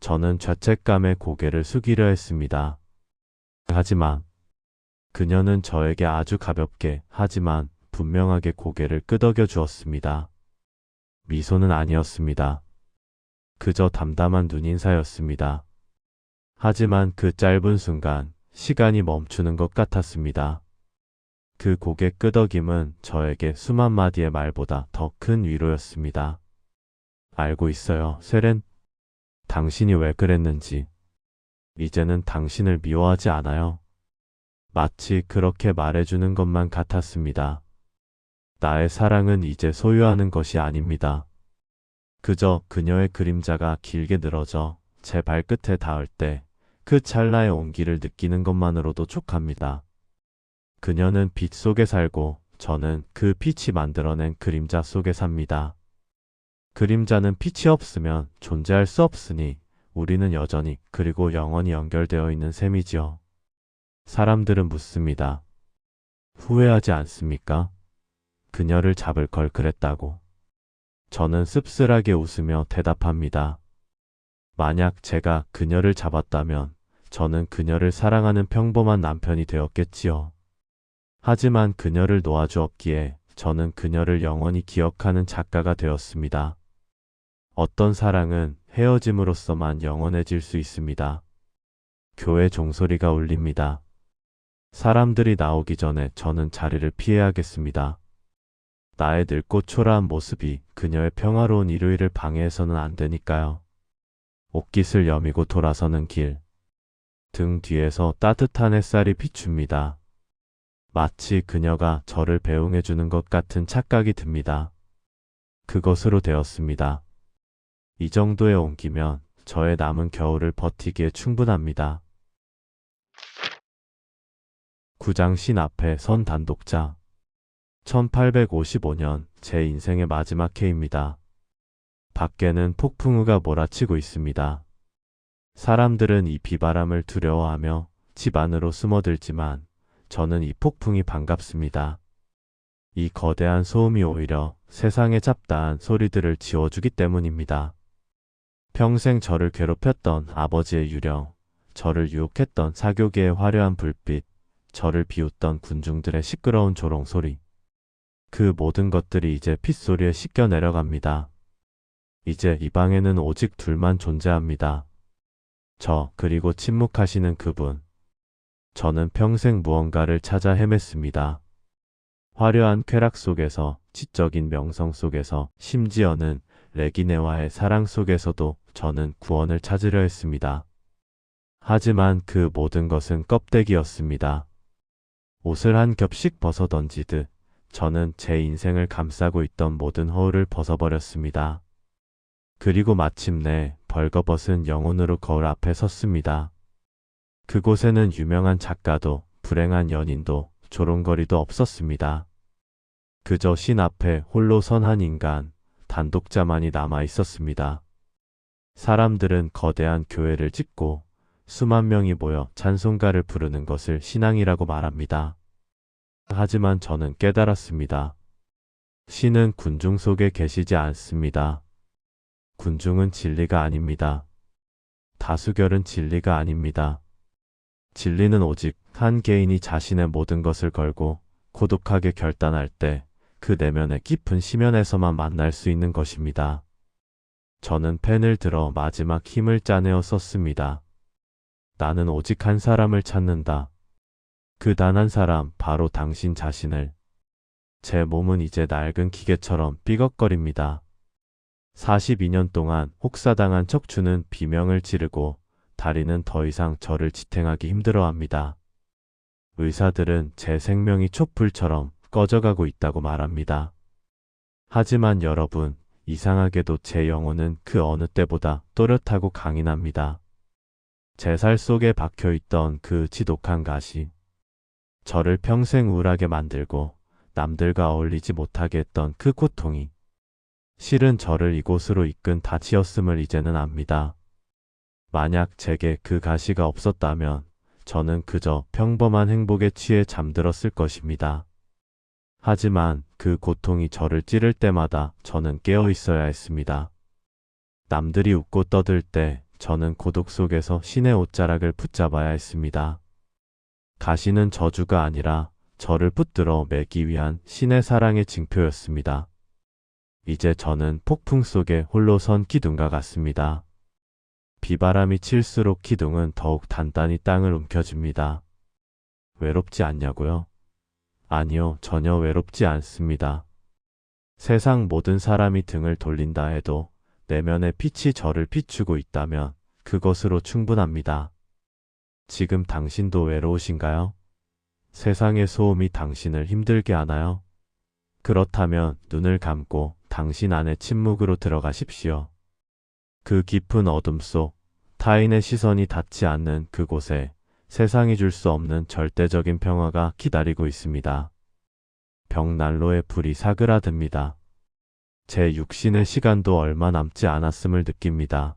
저는 죄책감에 고개를 숙이려 했습니다. 하지만 그녀는 저에게 아주 가볍게 하지만 분명하게 고개를 끄덕여 주었습니다. 미소는 아니었습니다. 그저 담담한 눈인사였습니다. 하지만 그 짧은 순간 시간이 멈추는 것 같았습니다. 그 고개 끄덕임은 저에게 수만 마디의 말보다 더 큰 위로였습니다. 알고 있어요, 세렌. 당신이 왜 그랬는지. 이제는 당신을 미워하지 않아요. 마치 그렇게 말해주는 것만 같았습니다. 나의 사랑은 이제 소유하는 것이 아닙니다. 그저 그녀의 그림자가 길게 늘어져 제 발끝에 닿을 때 그 찰나의 온기를 느끼는 것만으로도 족합니다. 그녀는 빛 속에 살고 저는 그 빛이 만들어낸 그림자 속에 삽니다. 그림자는 빛이 없으면 존재할 수 없으니 우리는 여전히 그리고 영원히 연결되어 있는 셈이지요. 사람들은 묻습니다. 후회하지 않습니까? 그녀를 잡을 걸 그랬다고. 저는 씁쓸하게 웃으며 대답합니다. 만약 제가 그녀를 잡았다면 저는 그녀를 사랑하는 평범한 남편이 되었겠지요. 하지만 그녀를 놓아주었기에 저는 그녀를 영원히 기억하는 작가가 되었습니다. 어떤 사랑은 헤어짐으로써만 영원해질 수 있습니다. 교회 종소리가 울립니다. 사람들이 나오기 전에 저는 자리를 피해야겠습니다. 나의 늙고 초라한 모습이 그녀의 평화로운 일요일을 방해해서는 안 되니까요. 옷깃을 여미고 돌아서는 길. 등 뒤에서 따뜻한 햇살이 비춥니다. 마치 그녀가 저를 배웅해주는 것 같은 착각이 듭니다. 그것으로 되었습니다. 이 정도의 온기면 저의 남은 겨울을 버티기에 충분합니다. 9장 신 앞에 선 단독자. 1855년 제 인생의 마지막 해입니다. 밖에는 폭풍우가 몰아치고 있습니다. 사람들은 이 비바람을 두려워하며 집 안으로 숨어들지만 저는 이 폭풍이 반갑습니다. 이 거대한 소음이 오히려 세상의 잡다한 소리들을 지워주기 때문입니다. 평생 저를 괴롭혔던 아버지의 유령, 저를 유혹했던 사교계의 화려한 불빛, 저를 비웃던 군중들의 시끄러운 조롱소리. 그 모든 것들이 이제 핏소리에 씻겨 내려갑니다. 이제 이 방에는 오직 둘만 존재합니다. 저 그리고 침묵하시는 그분. 저는 평생 무언가를 찾아 헤맸습니다. 화려한 쾌락 속에서, 지적인 명성 속에서, 심지어는 레기네와의 사랑 속에서도 저는 구원을 찾으려 했습니다. 하지만 그 모든 것은 껍데기였습니다. 옷을 한 겹씩 벗어 던지듯 저는 제 인생을 감싸고 있던 모든 허울을 벗어버렸습니다. 그리고 마침내 벌거벗은 영혼으로 거울 앞에 섰습니다. 그곳에는 유명한 작가도 불행한 연인도 조롱거리도 없었습니다. 그저 신 앞에 홀로 선 한 인간, 단독자만이 남아 있었습니다. 사람들은 거대한 교회를 짓고 수만 명이 모여 찬송가를 부르는 것을 신앙이라고 말합니다. 하지만 저는 깨달았습니다. 신은 군중 속에 계시지 않습니다. 군중은 진리가 아닙니다. 다수결은 진리가 아닙니다. 진리는 오직 한 개인이 자신의 모든 것을 걸고 고독하게 결단할 때 그 내면의 깊은 심연에서만 만날 수 있는 것입니다. 저는 펜을 들어 마지막 힘을 짜내어 썼습니다. 나는 오직 한 사람을 찾는다. 그 단 한 사람, 바로 당신 자신을. 제 몸은 이제 낡은 기계처럼 삐걱거립니다. 42년 동안 혹사당한 척추는 비명을 지르고 다리는 더 이상 저를 지탱하기 힘들어합니다. 의사들은 제 생명이 촛불처럼 꺼져가고 있다고 말합니다. 하지만 여러분, 이상하게도 제 영혼은 그 어느 때보다 또렷하고 강인합니다. 제 살 속에 박혀있던 그 지독한 가시, 저를 평생 우울하게 만들고 남들과 어울리지 못하게 했던 그 고통이 실은 저를 이곳으로 이끈 닻이었음을 이제는 압니다. 만약 제게 그 가시가 없었다면 저는 그저 평범한 행복에 취해 잠들었을 것입니다. 하지만 그 고통이 저를 찌를 때마다 저는 깨어 있어야 했습니다. 남들이 웃고 떠들 때 저는 고독 속에서 신의 옷자락을 붙잡아야 했습니다. 가시는 저주가 아니라 저를 붙들어 매기 위한 신의 사랑의 징표였습니다. 이제 저는 폭풍 속에 홀로 선 기둥과 같습니다. 비바람이 칠수록 기둥은 더욱 단단히 땅을 움켜쥡니다. 외롭지 않냐고요? 아니요, 전혀 외롭지 않습니다. 세상 모든 사람이 등을 돌린다 해도 내면의 빛이 저를 비추고 있다면 그것으로 충분합니다. 지금 당신도 외로우신가요? 세상의 소음이 당신을 힘들게 하나요? 그렇다면 눈을 감고 당신 안의 침묵으로 들어가십시오. 그 깊은 어둠 속 타인의 시선이 닿지 않는 그곳에 세상이 줄 수 없는 절대적인 평화가 기다리고 있습니다. 벽난로에 불이 사그라듭니다. 제 육신의 시간도 얼마 남지 않았음을 느낍니다.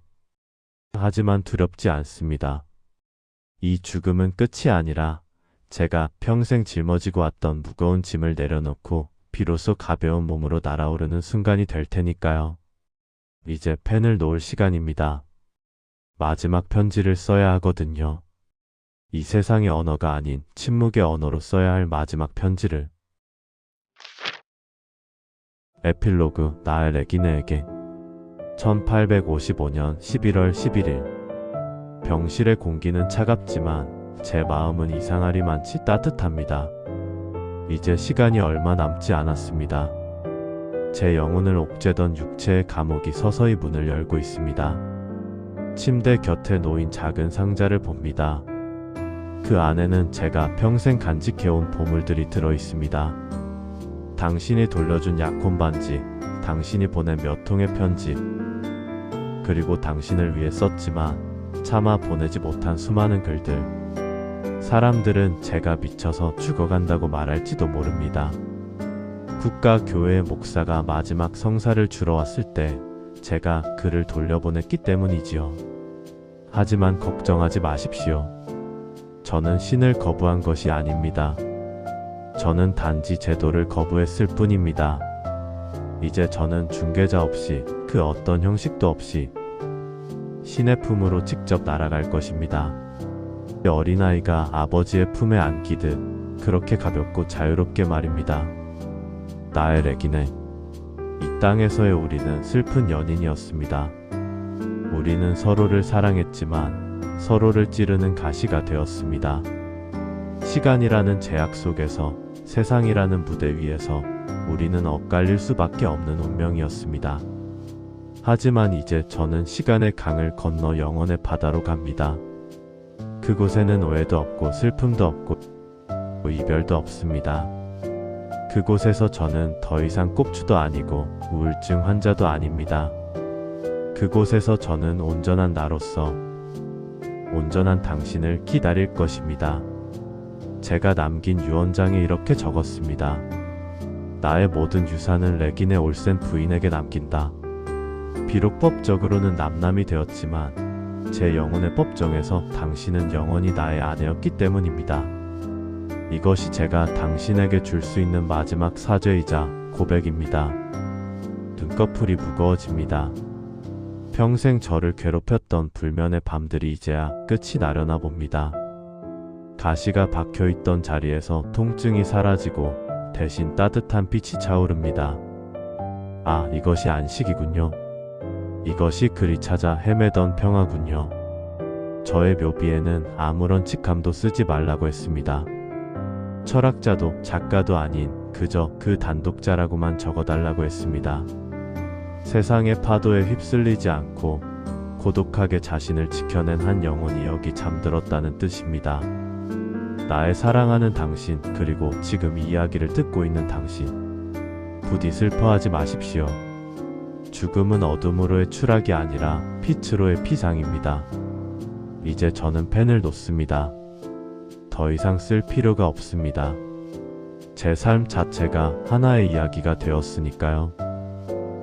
하지만 두렵지 않습니다. 이 죽음은 끝이 아니라 제가 평생 짊어지고 왔던 무거운 짐을 내려놓고 비로소 가벼운 몸으로 날아오르는 순간이 될 테니까요. 이제 펜을 놓을 시간입니다. 마지막 편지를 써야 하거든요. 이 세상의 언어가 아닌 침묵의 언어로 써야 할 마지막 편지를. 에필로그, 나의 레기네에게. 1855년 11월 11일. 병실의 공기는 차갑지만 제 마음은 이상하리만치 따뜻합니다. 이제 시간이 얼마 남지 않았습니다. 제 영혼을 옥죄던 육체의 감옥이 서서히 문을 열고 있습니다. 침대 곁에 놓인 작은 상자를 봅니다. 그 안에는 제가 평생 간직해온 보물들이 들어 있습니다. 당신이 돌려준 약혼 반지, 당신이 보낸 몇 통의 편지, 그리고 당신을 위해 썼지만 차마 보내지 못한 수많은 글들. 사람들은 제가 미쳐서 죽어간다고 말할지도 모릅니다. 국가 교회의 목사가 마지막 성사를 주러 왔을 때 제가 그를 돌려보냈기 때문이지요. 하지만 걱정하지 마십시오. 저는 신을 거부한 것이 아닙니다. 저는 단지 제도를 거부했을 뿐입니다. 이제 저는 중개자 없이 그 어떤 형식도 없이 신의 품으로 직접 날아갈 것입니다. 어린아이가 아버지의 품에 안기듯 그렇게 가볍고 자유롭게 말입니다. 나의 레기네. 이 땅에서의 우리는 슬픈 연인이었습니다. 우리는 서로를 사랑했지만 서로를 찌르는 가시가 되었습니다. 시간이라는 제약 속에서, 세상이라는 무대 위에서 우리는 엇갈릴 수밖에 없는 운명이었습니다. 하지만 이제 저는 시간의 강을 건너 영원의 바다로 갑니다. 그곳에는 오해도 없고 슬픔도 없고 이별도 없습니다. 그곳에서 저는 더 이상 꼽추도 아니고 우울증 환자도 아닙니다. 그곳에서 저는 온전한 나로서 온전한 당신을 기다릴 것입니다. 제가 남긴 유언장에 이렇게 적었습니다. 나의 모든 유산을 레기네 올센 부인에게 남긴다. 비록 법적으로는 남남이 되었지만 제 영혼의 법정에서 당신은 영원히 나의 아내였기 때문입니다. 이것이 제가 당신에게 줄 수 있는 마지막 사죄이자 고백입니다. 눈꺼풀이 무거워집니다. 평생 저를 괴롭혔던 불면의 밤들이 이제야 끝이 나려나 봅니다. 가시가 박혀있던 자리에서 통증이 사라지고 대신 따뜻한 빛이 차오릅니다. 아, 이것이 안식이군요. 이것이 그리 찾아 헤매던 평화군요. 저의 묘비에는 아무런 직함도 쓰지 말라고 했습니다. 철학자도 작가도 아닌 그저 그 단독자라고만 적어달라고 했습니다. 세상의 파도에 휩쓸리지 않고 고독하게 자신을 지켜낸 한 영혼이 여기 잠들었다는 뜻입니다. 나의 사랑하는 당신, 그리고 지금 이 이야기를 듣고 있는 당신, 부디 슬퍼하지 마십시오. 죽음은 어둠으로의 추락이 아니라 빛으로의 피상입니다. 이제 저는 펜을 놓습니다. 더 이상 쓸 필요가 없습니다. 제 삶 자체가 하나의 이야기가 되었으니까요.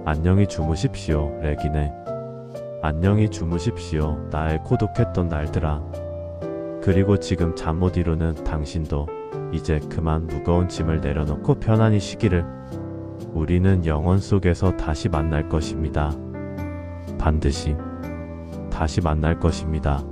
안녕히 주무십시오, 레기네. 안녕히 주무십시오, 나의 고독했던 날들아. 그리고 지금 잠 못 이루는 당신도 이제 그만 무거운 짐을 내려놓고 편안히 쉬기를. 우리는 영원 속에서 다시 만날 것입니다. 반드시 다시 만날 것입니다.